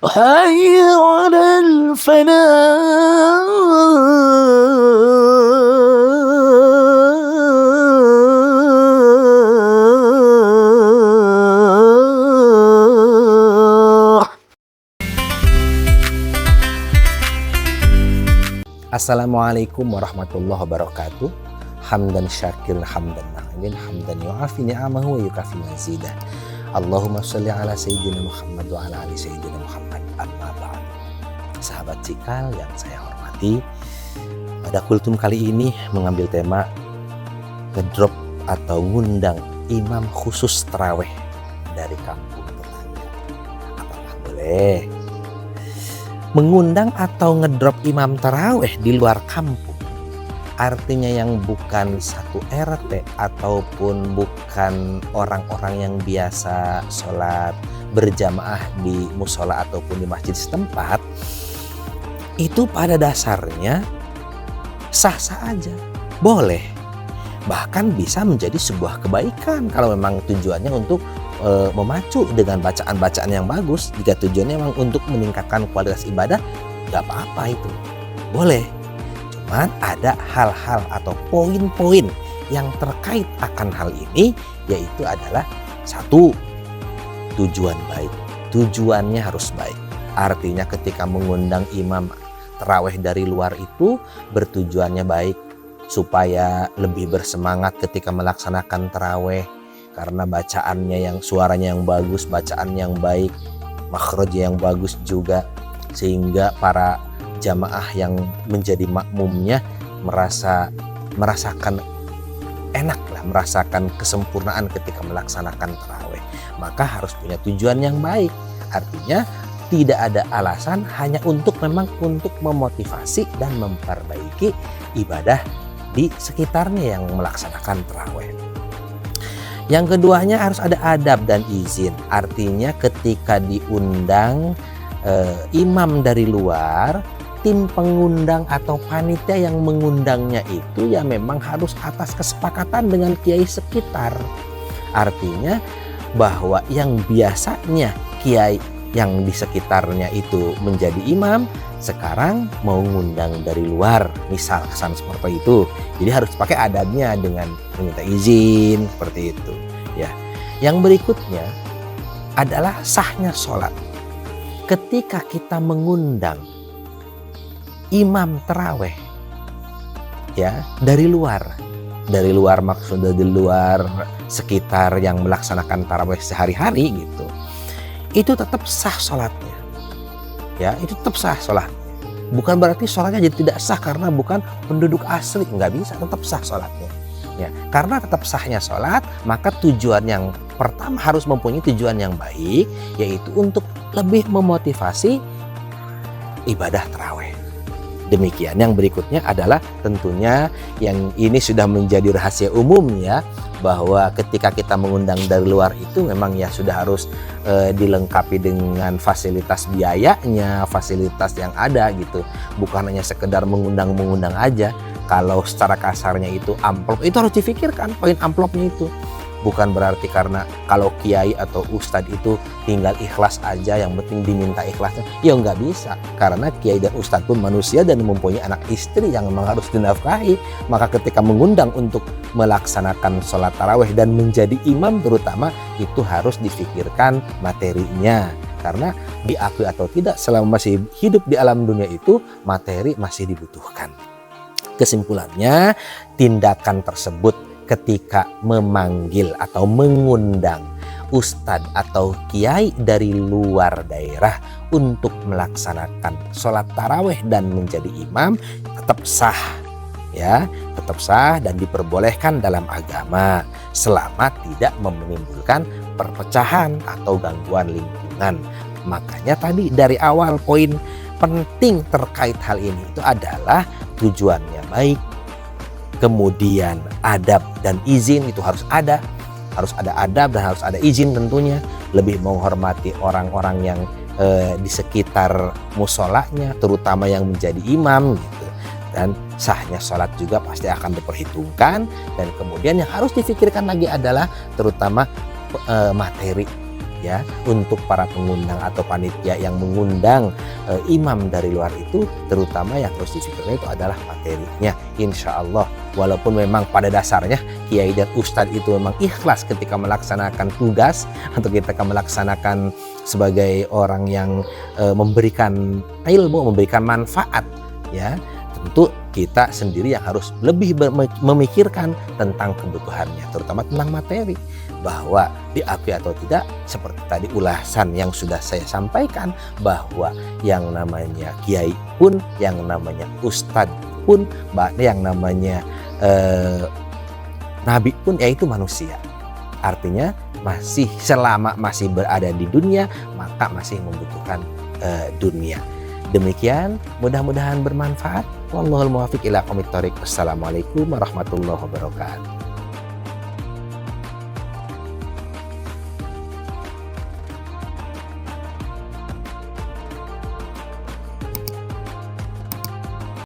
حي على الفلاح. Assalamualaikum warahmatullahi wabarakatuh. Hamdan syakirin hamdan na'ilin hamdan yu'afi ni'amahu wa yukafi mazidah. Allahumma sholli ala sayyidina Muhammad wa ala ali sayyidina Muhammad. Amma ba'd. Sahabat Cikal yang saya hormati, pada kultum kali ini mengambil tema ngedrop atau ngundang imam khusus taraweh dari kampung tetangga. Apakah boleh mengundang atau ngedrop imam taraweh di luar kampung? Artinya yang bukan satu RT ataupun bukan orang-orang yang biasa sholat berjamaah di musola ataupun di masjid setempat, itu pada dasarnya sah-sah aja, boleh. Bahkan bisa menjadi sebuah kebaikan kalau memang tujuannya untuk memacu dengan bacaan-bacaan yang bagus. Jika tujuannya memang untuk meningkatkan kualitas ibadah, gak apa-apa itu, boleh. Cuman ada hal-hal atau poin-poin yang terkait akan hal ini, yaitu adalah satu, tujuan baik. Tujuannya harus baik. Artinya ketika mengundang imam taraweh dari luar itu bertujuannya baik, supaya lebih bersemangat ketika melaksanakan taraweh, karena bacaannya yang suaranya yang bagus, bacaan yang baik, makhrajnya yang bagus juga, sehingga para jamaah yang menjadi makmumnya merasakan enak lah, merasakan kesempurnaan ketika melaksanakan taraweh. Maka harus punya tujuan yang baik. Artinya tidak ada alasan, hanya untuk memang untuk memotivasi dan memperbaiki ibadah di sekitarnya yang melaksanakan taraweh. Yang keduanya harus ada adab dan izin. Artinya ketika diundang imam dari luar, tim pengundang atau panitia yang mengundangnya itu ya memang harus atas kesepakatan dengan kiai sekitar. Artinya bahwa yang biasanya kiai yang di sekitarnya itu menjadi imam, sekarang mau ngundang dari luar, misal kesan seperti itu. Jadi harus pakai adabnya dengan meminta izin seperti itu ya. Yang berikutnya adalah sahnya sholat. Ketika kita mengundang imam taraweh ya dari luar maksudnya di luar sekitar yang melaksanakan taraweh sehari-hari gitu, itu tetap sah sholatnya ya, itu tetap sah sholatnya. Bukan berarti sholatnya jadi tidak sah karena bukan penduduk asli, nggak bisa, tetap sah sholatnya ya. Karena tetap sahnya sholat, maka tujuan yang pertama harus mempunyai tujuan yang baik, yaitu untuk lebih memotivasi ibadah taraweh. Demikian. Yang berikutnya adalah tentunya yang ini sudah menjadi rahasia umum ya, bahwa ketika kita mengundang dari luar itu memang ya sudah harus dilengkapi dengan fasilitas biayanya, fasilitas yang ada gitu. Bukan hanya sekedar mengundang aja. Kalau secara kasarnya itu amplop, itu harus difikirkan poin amplopnya itu. Bukan berarti karena kalau kiai atau ustadz itu tinggal ikhlas aja, yang penting diminta ikhlasnya. Ya nggak bisa, karena kiai dan ustadz pun manusia dan mempunyai anak istri yang memang harus dinafkahi. Maka ketika mengundang untuk melaksanakan sholat taraweh dan menjadi imam terutama, itu harus difikirkan materinya. Karena diakui atau tidak, selama masih hidup di alam dunia itu, materi masih dibutuhkan. Kesimpulannya, tindakan tersebut ketika memanggil atau mengundang ustadz atau kiai dari luar daerah untuk melaksanakan sholat taraweh dan menjadi imam tetap sah ya, tetap sah dan diperbolehkan dalam agama selama tidak menimbulkan perpecahan atau gangguan lingkungan. Makanya tadi dari awal poin penting terkait hal ini itu adalah tujuannya baik, kemudian adab dan izin itu harus ada adab dan harus ada izin tentunya, lebih menghormati orang-orang yang di sekitar musolanya, terutama yang menjadi imam gitu. Dan sahnya sholat juga pasti akan diperhitungkan. Dan kemudian yang harus difikirkan lagi adalah terutama materi ya untuk para pengundang atau panitia yang mengundang imam dari luar itu, terutama yang harus difikirkan itu adalah materinya. Insya Allah, walaupun memang pada dasarnya kiai dan ustadz itu memang ikhlas ketika melaksanakan tugas atau ketika melaksanakan sebagai orang yang memberikan ilmu, memberikan manfaat, ya tentu kita sendiri yang harus lebih memikirkan tentang kebutuhannya, terutama tentang materi, bahwa diakui atau tidak, seperti tadi ulasan yang sudah saya sampaikan, bahwa yang namanya kiai pun, yang namanya ustadz pun, yang namanya nabi pun, yaitu manusia. Artinya masih selama masih berada di dunia, maka masih membutuhkan dunia. Demikian, mudah-mudahan bermanfaat. Wallahul muwaffiq ila aqwamit thoriq. Wassalamualaikum warahmatullahi wabarakatuh.